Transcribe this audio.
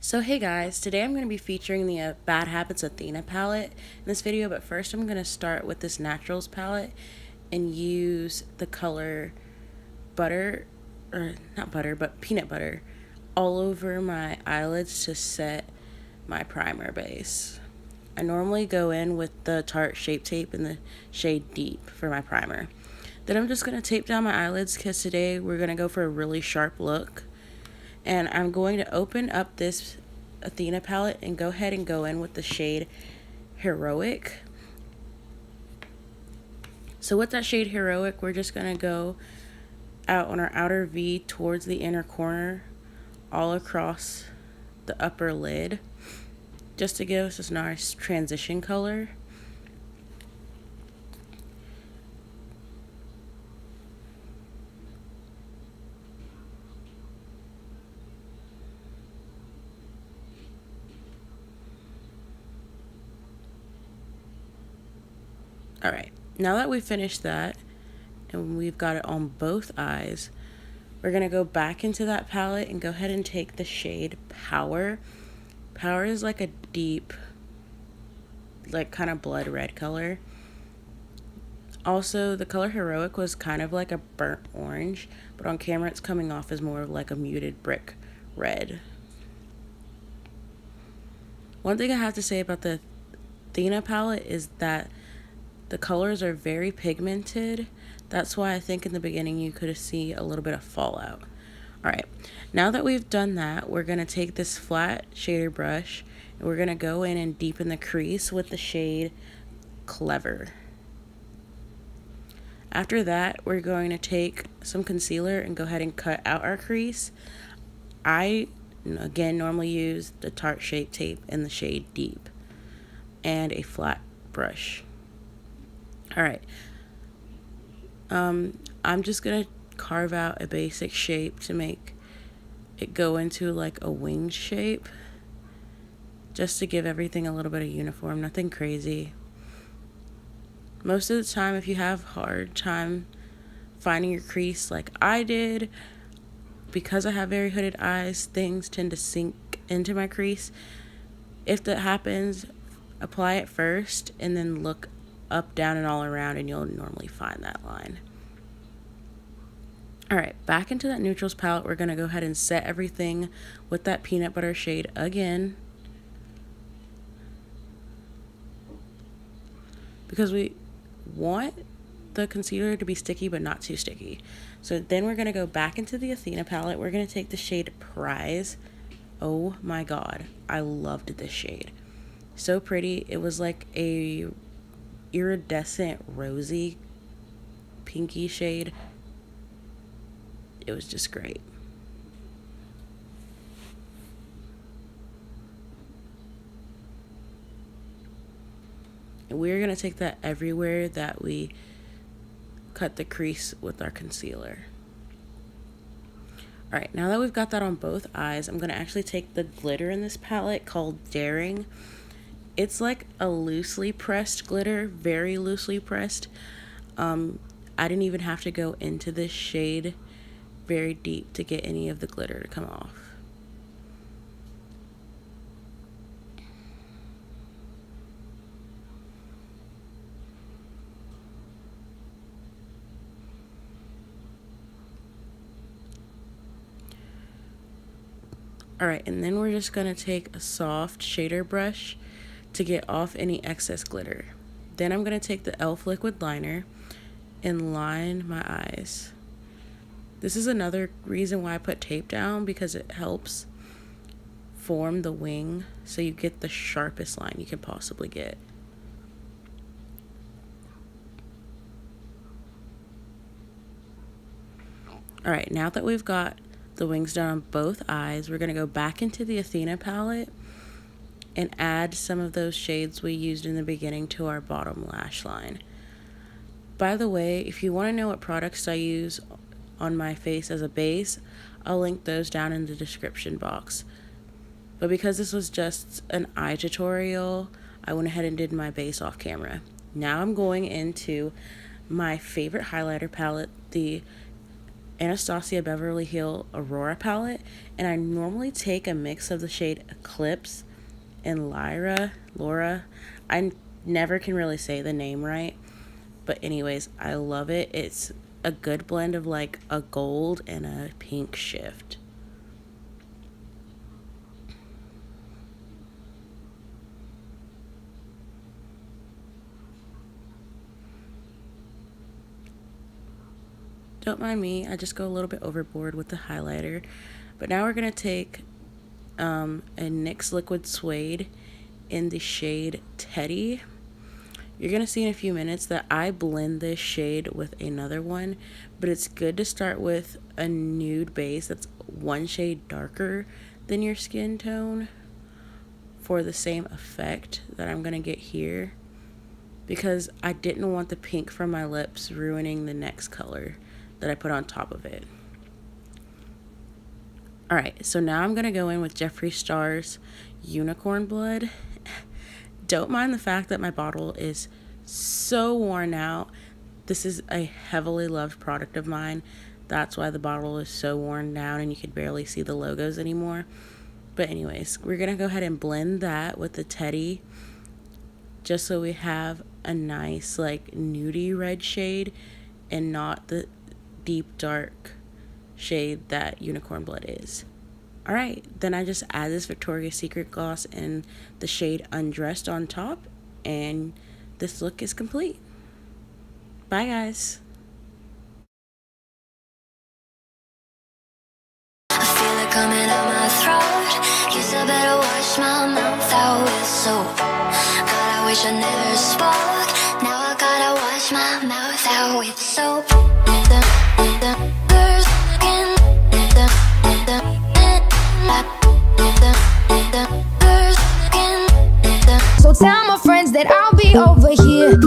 So hey guys, today I'm going to be featuring the Bad Habits Athena palette in this video, but first I'm going to start with this Naturals palette and use the color butter, or not butter, but peanut butter all over my eyelids to set my primer base. I normally go in with the Tarte Shape Tape in the shade Deep for my primer. Then I'm just going to tape down my eyelids because today we're going to go for a really sharp look. And I'm going to open up this Athena palette and go ahead and go in with the shade Heroic. So with that shade Heroic, we're just going to go out on our outer V towards the inner corner, all across the upper lid, just to give us this nice transition color. Alright, now that we've finished that, and we've got it on both eyes, we're going to go back into that palette and go ahead and take the shade Power. Power is like a deep, like kind of blood red color. Also, the color Heroic was kind of like a burnt orange, but on camera it's coming off as more like a muted brick red. One thing I have to say about the Athena palette is that the colors are very pigmented. That's why I think in the beginning you could see a little bit of fallout. Alright, now that we've done that, we're going to take this flat shader brush and we're going to go in and deepen the crease with the shade Clever. After that, we're going to take some concealer and go ahead and cut out our crease. I, again, normally use the Tarte Shape Tape in the shade Deep and a flat brush. Alright, I'm just going to carve out a basic shape to make it go into like a wing shape, just to give everything a little bit of uniform, nothing crazy. Most of the time, if you have hard time finding your crease like I did, because I have very hooded eyes, things tend to sink into my crease. If that happens, apply it first and then look up, down, and all around, and you'll normally find that line. Alright, back into that Neutrals palette, we're going to go ahead and set everything with that peanut butter shade again, because we want the concealer to be sticky but not too sticky. So then we're going to go back into the Athena palette. We're going to take the shade Prize. Oh my god, I loved this shade. So pretty. It was like a iridescent rosy pinky shade. It was just great. And we're going to take that everywhere that we cut the crease with our concealer. Alright, now that we've got that on both eyes, I'm going to actually take the glitter in this palette called Daring. It's like a loosely pressed glitter, very loosely pressed. I didn't even have to go into this shade very deep to get any of the glitter to come off. Alright, and then we're just going to take a soft shader brush to get off any excess glitter. Then I'm going to take the e.l.f. liquid liner and line my eyes. This is another reason why I put tape down, because it helps form the wing so you get the sharpest line you can possibly get. Alright, now that we've got the wings done on both eyes, we're going to go back into the Athena palette and add some of those shades we used in the beginning to our bottom lash line. By the way, if you want to know what products I use on my face as a base, I'll link those down in the description box. But because this was just an eye tutorial, I went ahead and did my base off camera. Now I'm going into my favorite highlighter palette, the Anastasia Beverly Hills Aurora palette, and I normally take a mix of the shade Eclipse and Laura. I never can really say the name right, but anyways, I love it. It's a good blend of like a gold and a pink shift. Don't mind me, I just go a little bit overboard with the highlighter. But now we're going to take a NYX Liquid Suede in the shade Teddy. You're going to see in a few minutes that I blend this shade with another one, but it's good to start with a nude base that's one shade darker than your skin tone for the same effect that I'm going to get here, because I didn't want the pink from my lips ruining the next color that I put on top of it. Alright, so now I'm going to go in with Jeffree Star's Unicorn Blood. Don't mind the fact that my bottle is so worn out. This is a heavily loved product of mine. That's why the bottle is so worn down and you can barely see the logos anymore. But anyways, we're going to go ahead and blend that with the Teddy, just so we have a nice like nudie red shade and not the deep dark shade that Unicorn Blood is. Alright, then I just add this Victoria's Secret gloss in the shade Undressed on top, and this look is complete. Bye guys. I feel it coming out my throat. Guess I better wash my mouth out with soap. God, I wish I never spoke. Now I gotta wash my mouth out with soap. So tell my friends that I'll be over here.